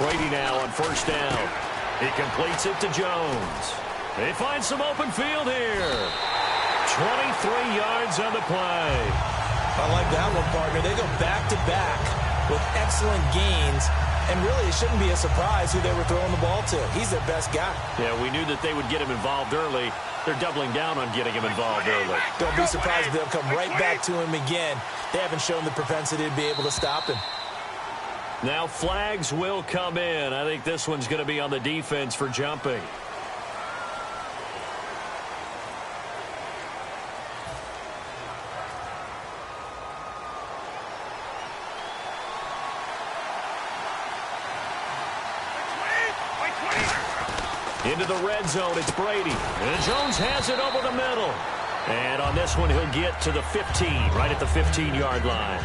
Brady now on first down. He completes it to Jones. They find some open field here. 23 yards on the play. I like that one, partner. They go back-to-back with excellent gains. And really, it shouldn't be a surprise who they were throwing the ball to. He's their best guy. Yeah, we knew that they would get him involved early. They're doubling down on getting him involved early. Don't be surprised if they'll come right back to him again. They haven't shown the propensity to be able to stop him. Now flags will come in. I think this one's going to be on the defense for jumping. Into the red zone, it's Brady. And Jones has it over the middle. And on this one, he'll get to the 15, right at the 15-yard line.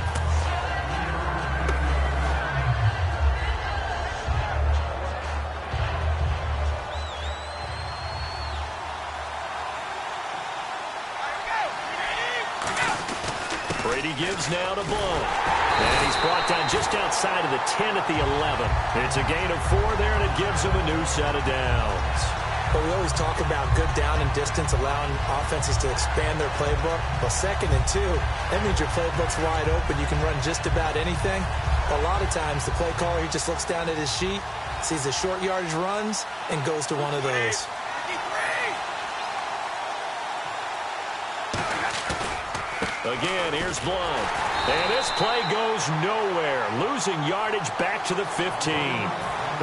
Brady gives now to Blow. And he's brought down just outside of the 10 at the 11. It's a gain of 4 there, and it gives him a new set of downs. But we always talk about good down and distance, allowing offenses to expand their playbook. Well, 2nd and 2, that means your playbook's wide open. You can run just about anything. A lot of times, the play caller, he just looks down at his sheet, sees the short yardage runs, and goes to one of those. Again, here's Blow. And this play goes nowhere, losing yardage back to the 15.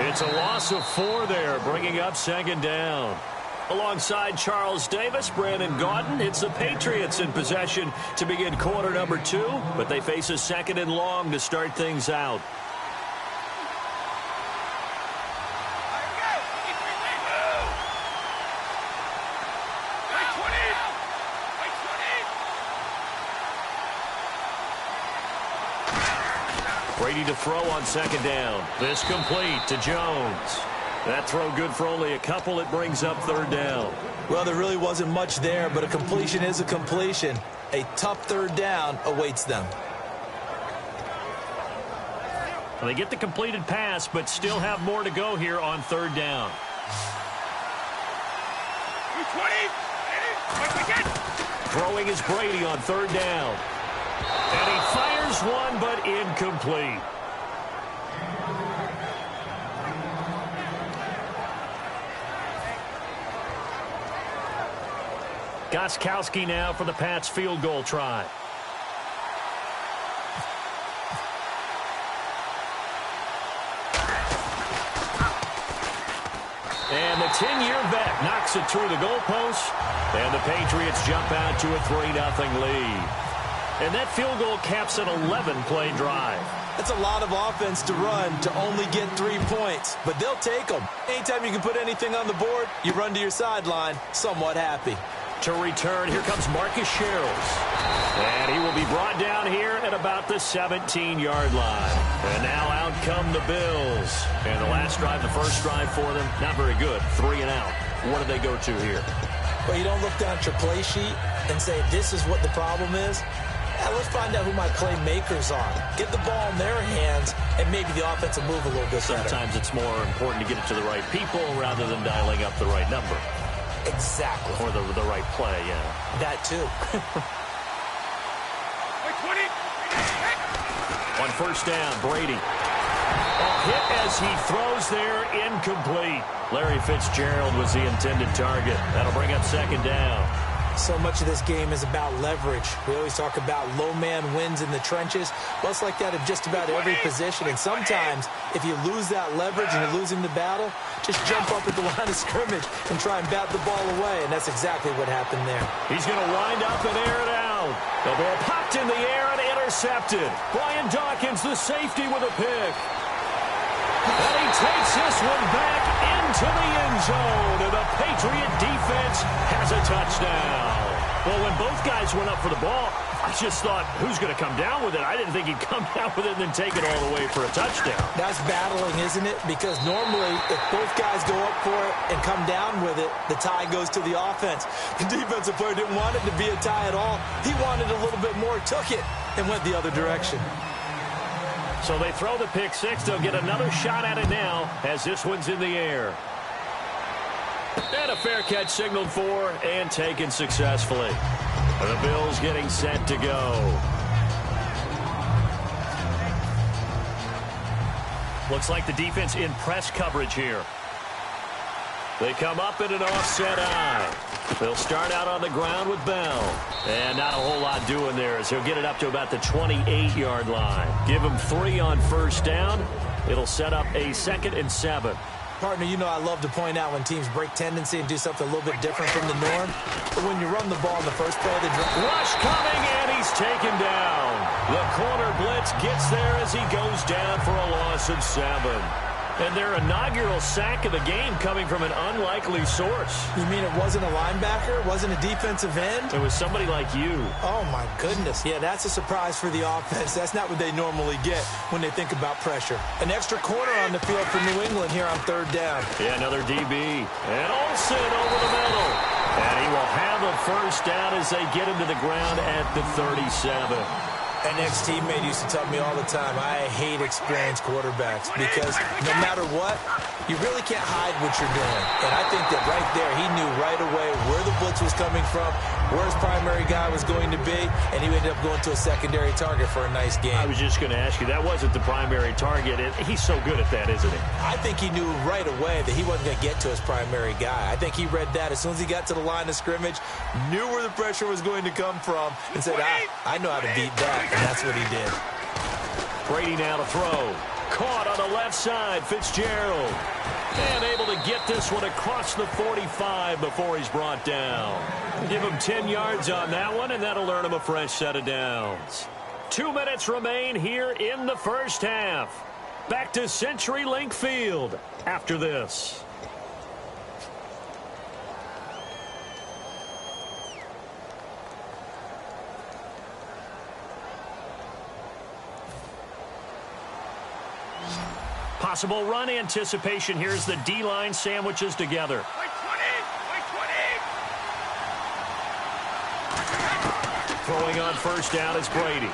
It's a loss of 4 there, bringing up 2nd down. Alongside Charles Davis, Brandon Gaudin, it's the Patriots in possession to begin quarter number 2, but they face a 2nd and long to start things out. Brady to throw on 2nd down. This complete to Jones. That throw good for only a couple. It brings up 3rd down. Well, there really wasn't much there, but a completion is a completion. A tough 3rd down awaits them. Well, they get the completed pass, but still have more to go here on 3rd down. Throwing is Brady on 3rd down. And he fires one, but incomplete. Gostkowski now for the Pats field goal try. And the 10-year vet knocks it through the goalpost. And the Patriots jump out to a 3-0 lead. And that field goal caps an 11-play drive. That's a lot of offense to run to only get 3 points, but they'll take them. Anytime you can put anything on the board, you run to your sideline somewhat happy. To return, here comes Marcus Sherrills. And he will be brought down here at about the 17-yard line. And now out come the Bills. And the last drive, the first drive for them, not very good. 3 and out. What do they go to here? Well, you don't look down at your play sheet and say, this is what the problem is. Let's find out who my playmakers are. Get the ball in their hands, and maybe the offense will move a little bit better. Sometimes it's more important to get it to the right people rather than dialing up the right number. Exactly. Or the right play, yeah. That too. On first down, Brady. Hit as he throws there, incomplete. Larry Fitzgerald was the intended target. That'll bring up 2nd down. So much of this game is about leverage. We always talk about low man wins in the trenches. Well, it's like that in just about every position. And sometimes, if you lose that leverage and you're losing the battle, just jump up at the line of scrimmage and try and bat the ball away. And that's exactly what happened there. He's going to wind up and air it out. The ball popped in the air and intercepted. Brian Dawkins, the safety, with a pick. And he takes this one back into the end zone, and the Patriot defense has a touchdown. Well, when both guys went up for the ball, I just thought, who's going to come down with it? I didn't think he'd come down with it and then take it all the way for a touchdown. That's battling, isn't it? Because normally, if both guys go up for it and come down with it, the tie goes to the offense. The defensive player didn't want it to be a tie at all. He wanted a little bit more, took it, and went the other direction. So they throw the pick six. They'll get another shot at it now as this one's in the air. And a fair catch signaled for and taken successfully. The Bills getting set to go. Looks like the defense in press coverage here. They come up in an offset eye. They'll start out on the ground with Bell. And not a whole lot doing there as he'll get it up to about the 28-yard line. Give him 3 on first down. It'll set up a 2nd and 7. Partner, you know I love to point out when teams break tendency and do something a little bit different from the norm. But when you run the ball in the first play, rush coming, and he's taken down. The corner blitz gets there as he goes down for a loss of 7. And their inaugural sack of the game coming from an unlikely source. You mean it wasn't a linebacker? It wasn't a defensive end? It was somebody like you. Oh, my goodness. Yeah, that's a surprise for the offense. That's not what they normally get when they think about pressure. An extra corner on the field for New England here on 3rd down. Yeah, another DB. And Olsen over the middle. And he will have a first down as they get him to the ground at the 37. An ex-teammate used to tell me all the time, I hate experienced quarterbacks because no matter what, you really can't hide what you're doing. And I think that right there, he knew right away where the blitz was coming from, where his primary guy was going to be, and he ended up going to a secondary target for a nice game. I was just going to ask you, that wasn't the primary target. He's so good at that, isn't he? I think he knew right away that he wasn't going to get to his primary guy. I think he read that as soon as he got to the line of scrimmage, knew where the pressure was going to come from, and said, I know how to beat that. And that's what he did. Brady now to throw. Caught on the left side, Fitzgerald. And able to get this one across the 45 before he's brought down. Give him 10 yards on that one, and that'll earn him a fresh set of downs. 2 minutes remain here in the first half. Back to CenturyLink Field after this. Possible run anticipation. Here's the D-line sandwiches together. Throwing on first down is Brady.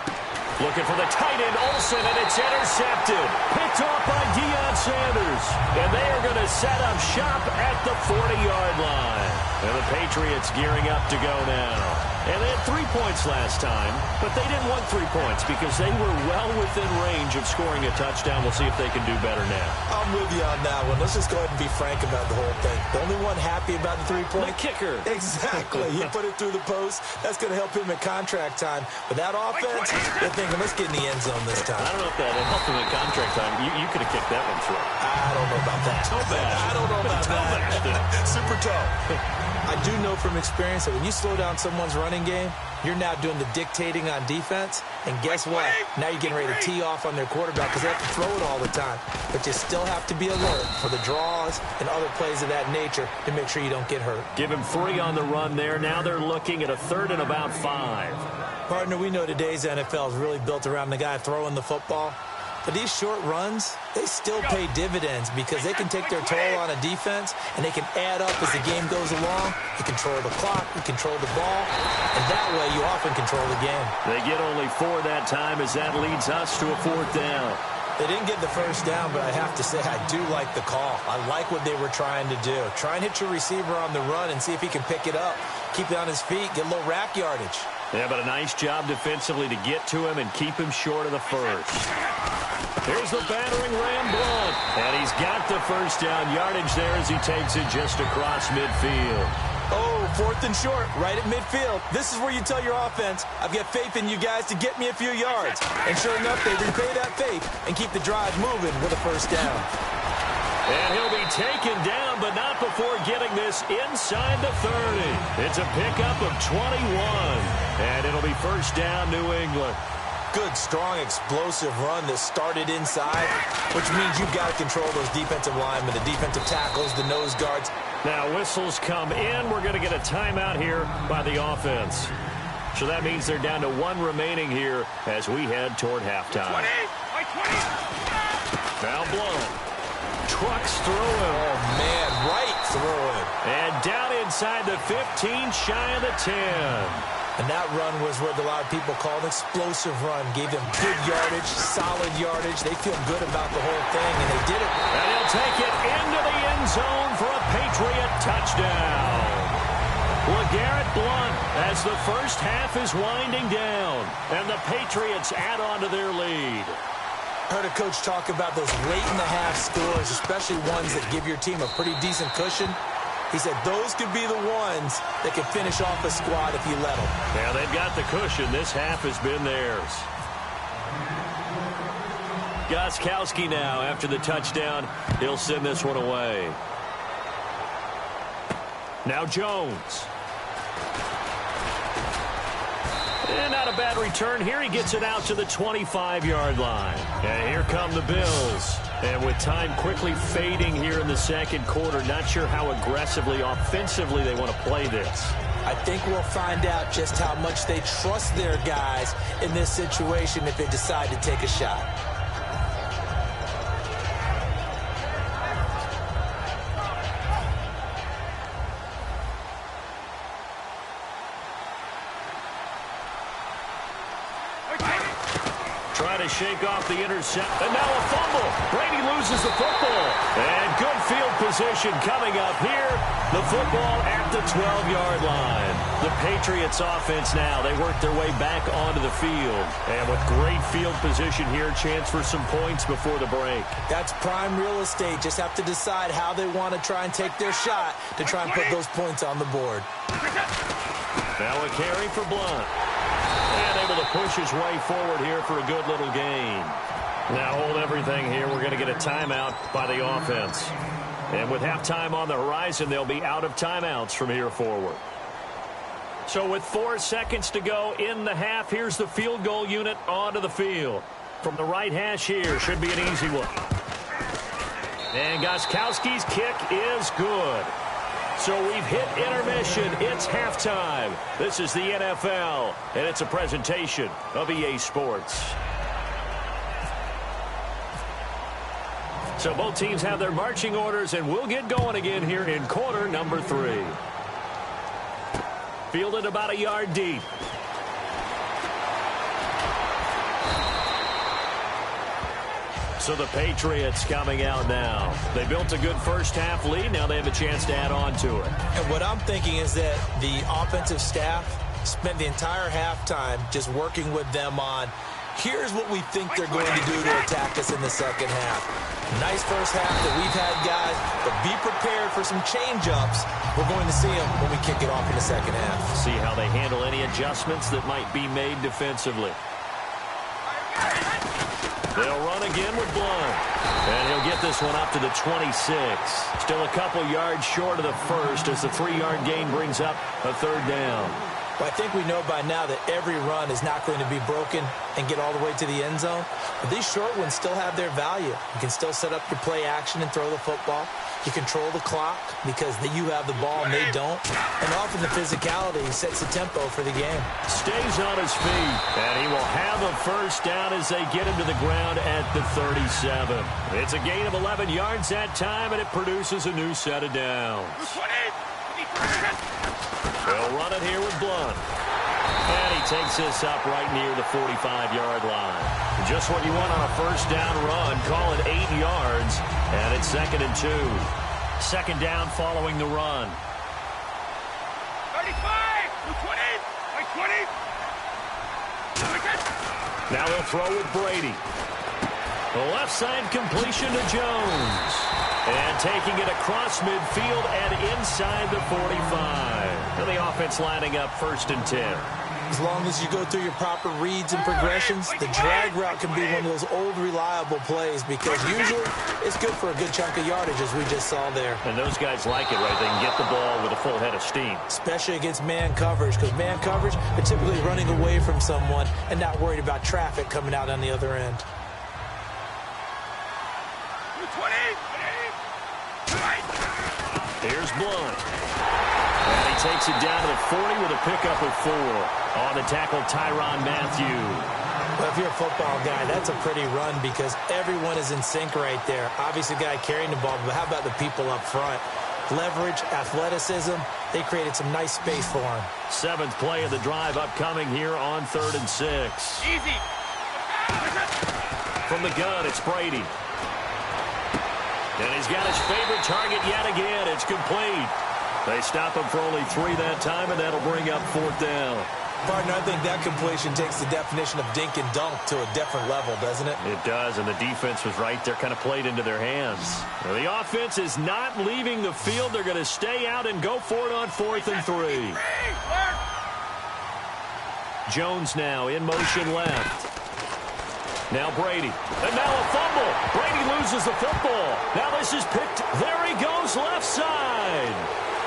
Looking for the tight end, Olsen, and it's intercepted. Picked off by Deion Sanders. And they are going to set up shop at the 40-yard line. And the Patriots gearing up to go now. And they had 3 points last time, but they didn't want 3 points because they were well within range of scoring a touchdown. We'll see if they can do better now. I'm with you on that one. Let's just go ahead and be frank about the whole thing. The only one happy about the 3-point? The kicker. Exactly. He put it through the post. That's going to help him at contract time. But that offense, they're thinking, let's get in the end zone this time. I don't know if that helped him at contract time. You could have kicked that one through. I don't know about that. I don't know about that. Super toe. I do know from experience that when you slow down someone's running game, you're now doing the dictating on defense. And guess what? Now you're getting ready to tee off on their quarterback because they have to throw it all the time. But you still have to be alert for the draws and other plays of that nature to make sure you don't get hurt. Give him 3 on the run there. Now they're looking at a 3rd and about 5. Partner, we know today's NFL is really built around the guy throwing the football. But these short runs, they still pay dividends because they can take their toll on a defense and they can add up as the game goes along. You control the clock, you control the ball, and that way you often control the game. They get only 4 that time as that leads us to a 4th down. They didn't get the first down, but I have to say I do like the call. I like what they were trying to do. Try and hit your receiver on the run and see if he can pick it up. Keep it on his feet, get a little rack yardage. Yeah, but a nice job defensively to get to him and keep him short of the first. Here's the battering ram Blunt. And he's got the first down yardage there as he takes it just across midfield. Oh, 4th and short, right at midfield. This is where you tell your offense, I've got faith in you guys to get me a few yards. And sure enough, they repay that faith and keep the drive moving with a first down. And he'll be taken down, but not before getting this inside the 30. It's a pickup of 21. And it'll be first down, New England. Good, strong, explosive run that started inside, which means you've got to control those defensive linemen, the defensive tackles, the nose guards. Now whistles come in. We're going to get a timeout here by the offense. So that means they're down to 1 remaining here as we head toward halftime. 20. Now Blunt. Trucks through him. Oh, man, right through him. And down inside the 15, shy of the 10. And that run was what a lot of people call an explosive run. Gave them good yardage, solid yardage. They feel good about the whole thing, and they did it. And he'll take it into the end zone for a Patriot touchdown. LeGarrette Blount as the first half is winding down, and the Patriots add on to their lead. Heard a coach talk about those late-in-the-half scores, especially ones that give your team a pretty decent cushion. He said those could be the ones that could finish off a squad if you let them. Yeah, they've got the cushion. This half has been theirs. Gostkowski now, after the touchdown, he'll send this one away. Now Jones. And not a bad return here. He gets it out to the 25-yard line. And here come the Bills. And with time quickly fading here in the second quarter, not sure how aggressively, offensively they want to play this. I think we'll find out just how much they trust their guys in this situation if they decide to take a shot. Trying to shake off the intercept. And now a fumble. Brady loses the football. And good field position coming up here. The football at the 12-yard line. The Patriots offense now. They work their way back onto the field. And with great field position here, chance for some points before the break. That's prime real estate. Just have to decide how they want to try and take their shot to try and put those points on the board. Now a carry for Blount. And able to push his way forward here for a good little gain. Now hold everything here. We're going to get a timeout by the offense. And with halftime on the horizon, they'll be out of timeouts from here forward. So with 4 seconds to go in the half, here's the field goal unit onto the field. From the right hash here, should be an easy one. And Gostkowski's kick is good. So we've hit intermission. It's halftime. This is the NFL, and it's a presentation of EA Sports. So both teams have their marching orders, and we'll get going again here in quarter number 3. Fielded about a yard deep. So the Patriots coming out now. They built a good first half lead. Now they have a chance to add on to it. And what I'm thinking is that the offensive staff spent the entire halftime just working with them on, here's what we think they're going to do to attack us in the second half. Nice first half that we've had, guys, but be prepared for some change-ups. We're going to see them when we kick it off in the second half. See how they handle any adjustments that might be made defensively. They'll run again with Blount. And he'll get this one up to the 26. Still a couple yards short of the first as the 3-yard gain brings up a third down. Well, I think we know by now that every run is not going to be broken and get all the way to the end zone. But these short ones still have their value. You can still set up your play action and throw the football. You control the clock because you have the ball and they don't. And often the physicality sets the tempo for the game. Stays on his feet, and he will have a first down as they get him to the ground at the 37. It's a gain of 11 yards that time, and it produces a new set of downs. They'll run it here with Blount. And he takes this up right near the 45-yard line. Just what you want on a first down run. Call it 8 yards, and it's 2nd and 2. Second down following the run. 35, 20, 20. Now he'll throw with Brady. The left side completion to Jones. And taking it across midfield and inside the 45. And the offense lining up 1st and 10. As long as you go through your proper reads and progressions, the drag route can be one of those old reliable plays because usually it's good for a good chunk of yardage as we just saw there. And those guys like it, right? They can get the ball with a full head of steam. Especially against man coverage because man coverage, they're typically running away from someone and not worried about traffic coming out on the other end. 20. Here's Blount. And he takes it down to the 40 with a pickup of 4. On the tackle, Tyrann Mathieu. Well, if you're a football guy, that's a pretty run because everyone is in sync right there. Obviously, the guy carrying the ball, but how about the people up front? leverage, athleticism. They created some nice space for him. 7th play of the drive upcoming here on 3rd and 6. Easy. From the gun, it's Brady. And he's got his favorite target yet again. It's complete. They stop him for only 3 that time, and that'll bring up 4th down. Partner, I think that completion takes the definition of dink and dunk to a different level, doesn't it? It does, and the defense was right there, kind of played into their hands. Well, the offense is not leaving the field. They're going to stay out and go for it on 4th and 3. Jones now in motion left. Now Brady. And now a fumble. Brady loses the football. Now this is picked. There he goes left side.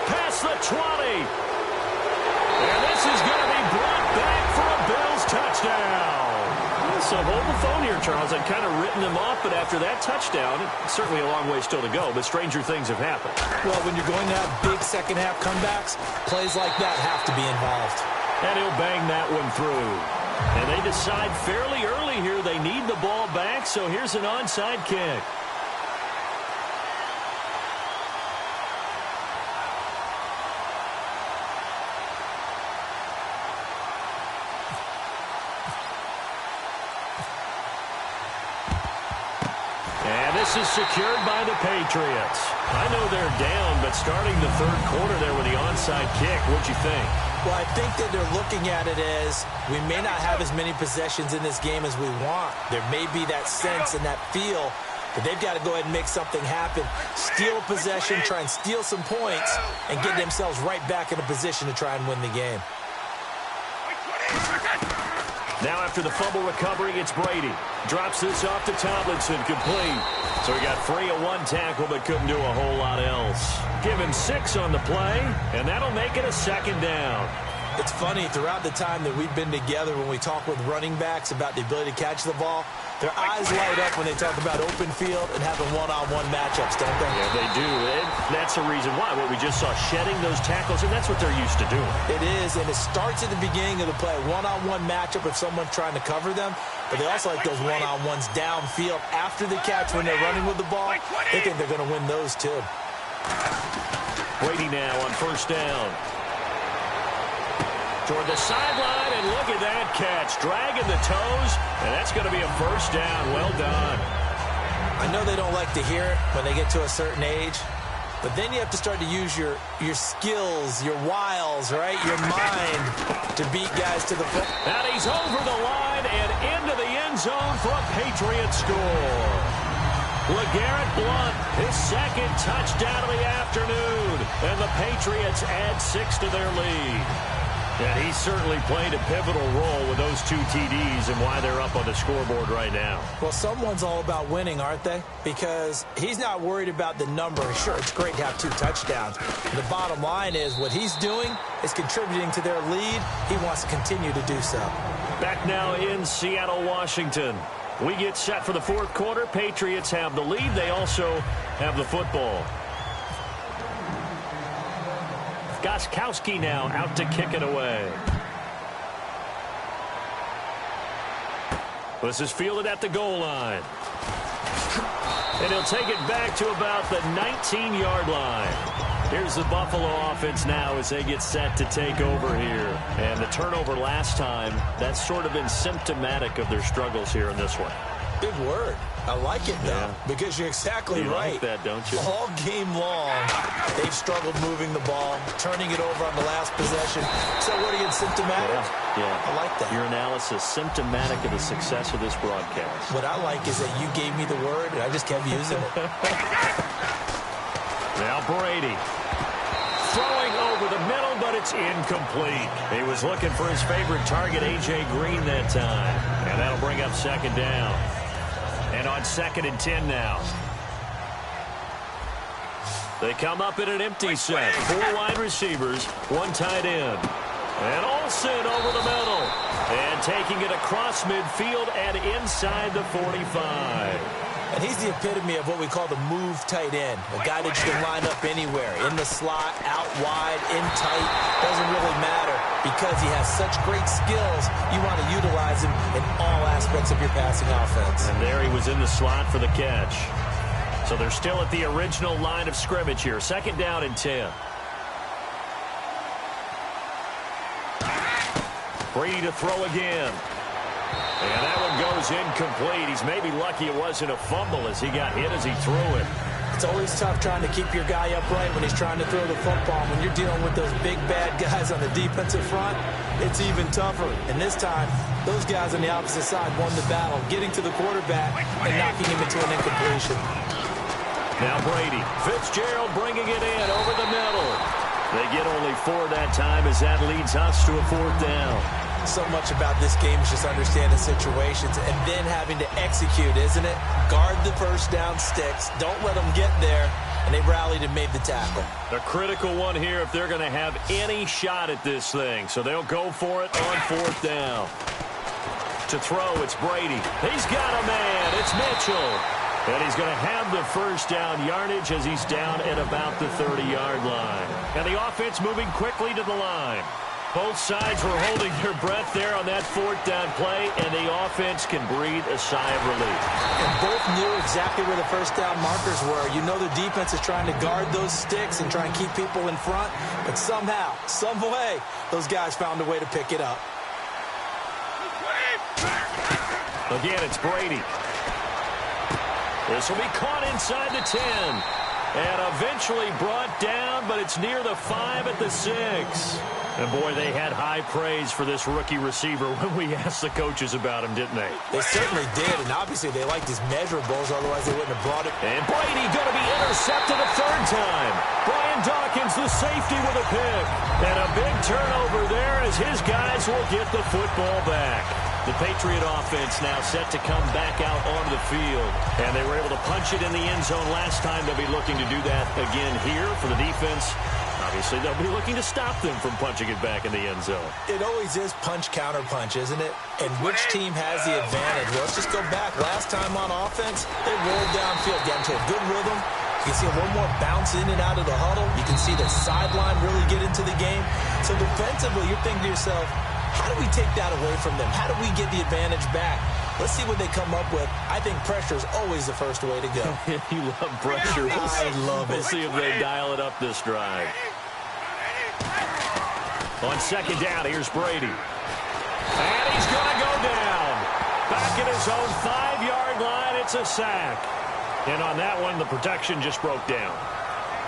Past the 20. And this is going to be brought back for a Bills touchdown. So hold the phone here, Charles. I'd kind of written them off, but after that touchdown, it's certainly a long way still to go, but stranger things have happened. Well, when you're going to have big second-half comebacks, plays like that have to be involved. And he'll bang that one through. And they decide fairly early here they need the ball back, so here's an onside kick. This is secured by the Patriots. I know they're down, but starting the 3rd quarter there with the onside kick, what'd you think? Well, I think that they're looking at it as we may not have as many possessions in this game as we want. There may be that sense and that feel that they've got to go ahead and make something happen, steal a possession, try and steal some points, and get themselves right back in a position to try and win the game. Now after the fumble recovery, it's Brady. Drops this off to Tomlinson, complete. So he got free of 1 tackle, but couldn't do a whole lot else. Give him 6 on the play, and that'll make it a 2nd down. It's funny, throughout the time that we've been together, when we talk with running backs about the ability to catch the ball, their eyes light up when they talk about open field and having one-on-one matchups, don't they? Yeah, they do. And that's the reason why. What we just saw, shedding those tackles, and that's what they're used to doing. It is, and it starts at the beginning of the play. One-on-one matchup if someone's trying to cover them, but they also like those one-on-ones downfield after the catch when they're running with the ball. They think they're going to win those, too. Brady now on 1st down. Toward the sideline, and look at that catch. Dragging the toes, and that's going to be a 1st down. Well done. I know they don't like to hear it when they get to a certain age, but then you have to start to use your skills, your wiles, right, your mind to beat guys to the foot. And he's over the line and into the end zone for a Patriot score. LeGarrette Blount, his 2nd touchdown of the afternoon, and the Patriots add 6 to their lead. And he certainly played a pivotal role with those 2 TDs and why they're up on the scoreboard right now. Well, someone's all about winning, aren't they? Because he's not worried about the number. Sure, it's great to have 2 touchdowns. The bottom line is what he's doing is contributing to their lead. He wants to continue to do so. Back now in Seattle, Washington. We get set for the 4th quarter. Patriots have the lead. They also have the football. Gostkowski now out to kick it away. This is fielded at the goal line. And he'll take it back to about the 19-yard line. Here's the Buffalo offense now as they get set to take over here. And the turnover last time, that's sort of been symptomatic of their struggles here in this one. Big word. I like it, though, because you're exactly right. You like that, don't you? All game long, they've struggled moving the ball, turning it over on the last possession. So what are you, symptomatic? Yeah. I like that. Your analysis, symptomatic of the success of this broadcast. What I like is that you gave me the word, and I just kept using it. Now Brady. Throwing over the middle, but it's incomplete. He was looking for his favorite target, A.J. Green, that time. And that'll bring up 2nd down. And on 2nd and 10 now. They come up in an empty set. 4 wide receivers, 1 tight end. And Olsen over the middle. And taking it across midfield and inside the 45. And he's the epitome of what we call the move tight end. A guy that you can line up anywhere. In the slot, out wide, in tight. Doesn't really matter. Because he has such great skills, you want to utilize him in all aspects of your passing offense. And there he was in the slot for the catch. So they're still at the original line of scrimmage here. 2nd down and 10. Brady to throw again. And that one goes incomplete. He's maybe lucky it wasn't a fumble as he got hit as he threw it. It's always tough trying to keep your guy upright when he's trying to throw the football. When you're dealing with those big, bad guys on the defensive front, it's even tougher. And this time, those guys on the opposite side won the battle, getting to the quarterback and knocking him into an incompletion. Now Brady. Fitzgerald bringing it in over the middle. They get only 4 that time as that leads us to a 4th down. So much about this game is just understanding situations and then having to execute, isn't it? Guard the first down sticks. Don't let them get there. And they rallied and made the tackle. A critical one here if they're going to have any shot at this thing. So they'll go for it on 4th down. To throw, it's Brady. He's got a man. It's Mitchell. And he's going to have the first down yardage as he's down at about the 30-yard line. And the offense moving quickly to the line. Both sides were holding their breath there on that 4th down play, and the offense can breathe a sigh of relief. And both knew exactly where the first down markers were. You know the defense is trying to guard those sticks and try and keep people in front, but somehow, some way, those guys found a way to pick it up. Again, it's Brady. This will be caught inside the 10. And eventually brought down, but it's near the 5 at the 6. And, boy, they had high praise for this rookie receiver when we asked the coaches about him, didn't they? They certainly did, and obviously they liked his measurables, otherwise they wouldn't have brought it. And Brady going to be intercepted a 3rd time. Brian Dawkins, the safety, with a pick. And a big turnover there as his guys will get the football back. The Patriot offense now set to come back out onto the field. And they were able to punch it in the end zone last time. They'll be looking to do that again here for the defense. Obviously, they'll be looking to stop them from punching it back in the end zone. It always is punch-counter-punch, isn't it? And which team has the advantage? Well, let's just go back. Last time on offense, they rolled downfield, got into a good rhythm. You can see a little more bounce in and out of the huddle. You can see the sideline really get into the game. So defensively, you're thinking to yourself, how do we take that away from them? How do we get the advantage back? Let's see what they come up with. I think pressure is always the first way to go. You love pressure. I love it. We'll see if they dial it up this drive. On 2nd down, here's Brady. And he's going to go down. Back at his own 5-yard line, it's a sack. And on that one, the protection just broke down.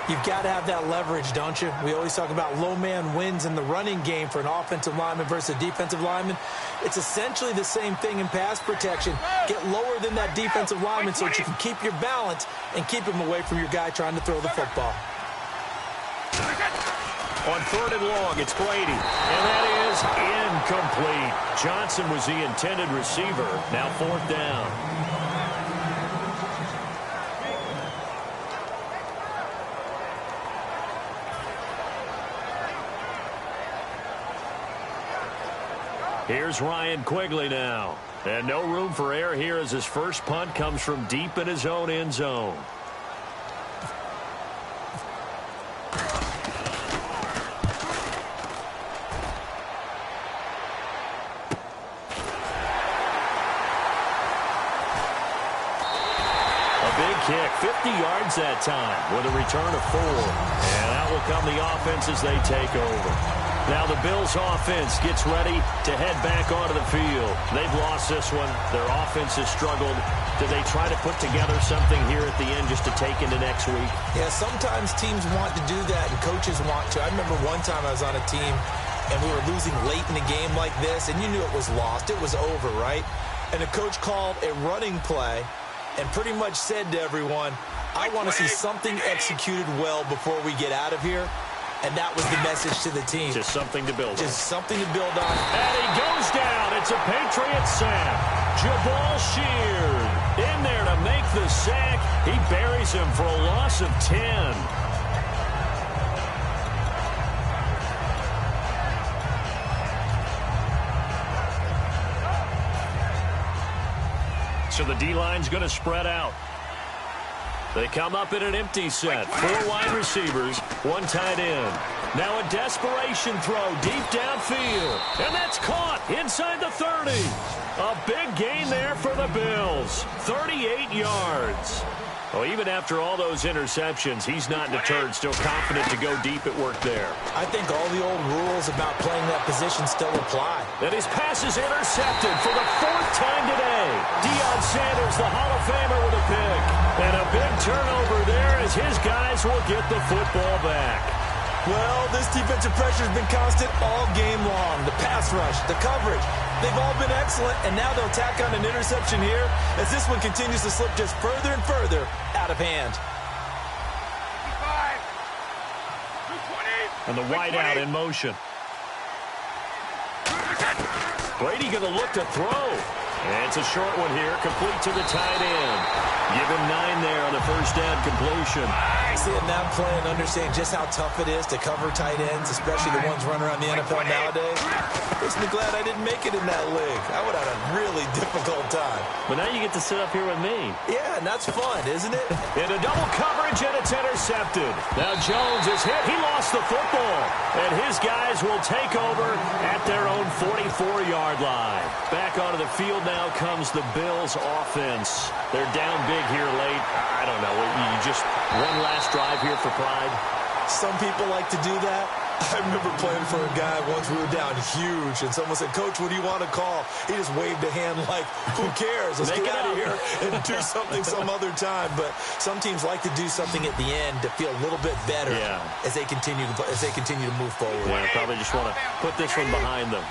You've got to have that leverage, don't you? We always talk about low man wins in the running game for an offensive lineman versus a defensive lineman. It's essentially the same thing in pass protection. Get lower than that defensive lineman so that you can keep your balance and keep him away from your guy trying to throw the football. On 3rd and long, it's Brady. And that is incomplete. Johnson was the intended receiver. Now 4th down. Here's Ryan Quigley now. And no room for error here as his first punt comes from deep in his own end zone. Kick, 50 yards that time with a return of 4. And that will come the offense as they take over. Now the Bills offense gets ready to head back onto the field. They've lost this one. Their offense has struggled. Do they try to put together something here at the end just to take into next week? Yeah, sometimes teams want to do that and coaches want to. I remember one time I was on a team and we were losing late in the game like this, and you knew it was lost. It was over, right? And the coach called a running play and pretty much said to everyone, I want to see something executed well before we get out of here. And that was the message to the team. Just something to build on. Just something to build on. And he goes down. It's a Patriot sack. Jabal Sheard in there to make the sack. He buries him for a loss of 10. So the D-line's going to spread out. They come up in an empty set. 4 wide receivers, 1 tight end. Now a desperation throw deep downfield. And that's caught inside the 30. A big gain there for the Bills. 38 yards. Well, even after all those interceptions, he's not deterred, still confident to go deep at work there. I think all the old rules about playing that position still apply. And his pass is intercepted for the 4th time today. Deion Sanders, the Hall of Famer, with a pick. And a big turnover there as his guys will get the football back. Well, this defensive pressure has been constant all game long. The pass rush, the coverage, they've all been excellent, and now they'll tack on an interception here as this one continues to slip just further and further out of hand. 5, 220. And the wideout in motion. Brady going to look to throw. And it's a short one here, complete to the tight end. Give him 9 there on the first down completion. Seeing that play and understanding just how tough it is to cover tight ends, especially the ones running around the NFL nowadays. Makes me glad I didn't make it in that league. I would have had a really difficult time. But now you get to sit up here with me. Yeah, and that's fun, isn't it? Into double coverage, and it's intercepted. Now Jones is hit. He lost the football. And his guys will take over at their own 44-yard line. Back onto the field now comes the Bills offense. They're down big here late. I don't know. You just one last drive here for pride. Some people like to do that. I remember playing for a guy once. We were down huge, and someone said, "Coach, what do you want to call?" He just waved a hand like, "Who cares? Let's get out of here and do something some other time." But some teams like to do something at the end to feel a little bit better as they continue to move forward. Yeah, probably just want to put this one behind them.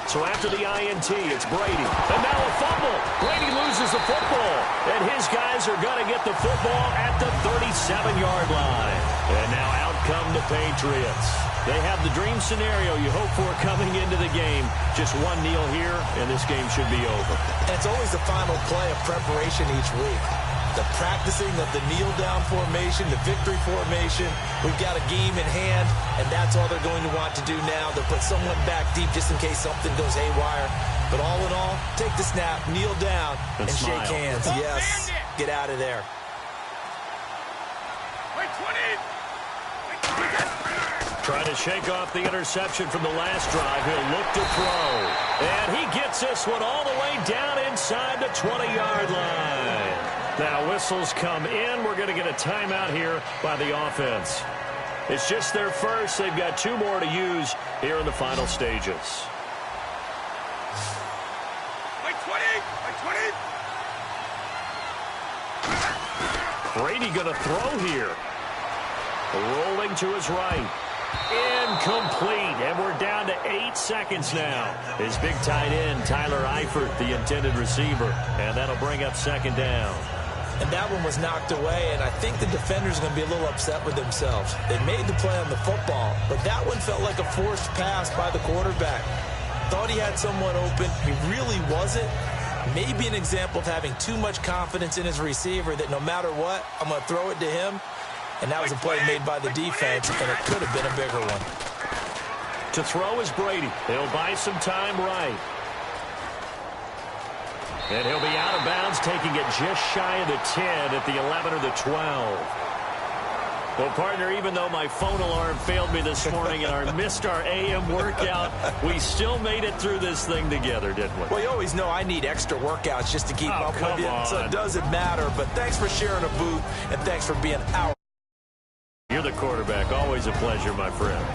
So after the INT, it's Brady. And now a fumble. Brady loses the football. And his guys are going to get the football at the 37-yard line. And now out come the Patriots. They have the dream scenario you hope for coming into the game. Just one kneel here, and this game should be over. And it's always the final play of preparation each week. The practicing of the kneel-down formation, the victory formation. We've got a game in hand, and that's all they're going to want to do now. They'll put someone back deep just in case something goes haywire. But all in all, take the snap, kneel down, and shake hands. Yes, get out of there. Wait, 20. Trying to shake off the interception from the last drive. He'll look to throw. And he gets this one all the way down inside the 20-yard line. Now whistles come in. We're going to get a timeout here by the offense. It's just their first. They've got 2 more to use here in the final stages. Wait, 20. Wait, 20. Brady going to throw here. Rolling to his right. Incomplete, and we're down to 8 seconds now. His big tight end, Tyler Eifert, the intended receiver, and that'll bring up second down. And that one was knocked away, and I think the defenders are going to be a little upset with themselves. They made the play on the football, but that one felt like a forced pass by the quarterback. Thought he had someone open. He really wasn't. Maybe an example of having too much confidence in his receiver that no matter what, I'm going to throw it to him. And that was a play made by the defense, and it could have been a bigger one. To throw is Brady. He'll buy some time right. And he'll be out of bounds, taking it just shy of the 10 at the 11 or the 12. Well, partner, even though my phone alarm failed me this morning and I missed our AM workout, we still made it through this thing together, didn't we? Well, you always know I need extra workouts just to keep up with you, so it doesn't matter. But thanks for sharing a boot, and thanks for being our. You're the quarterback. Always a pleasure, my friend.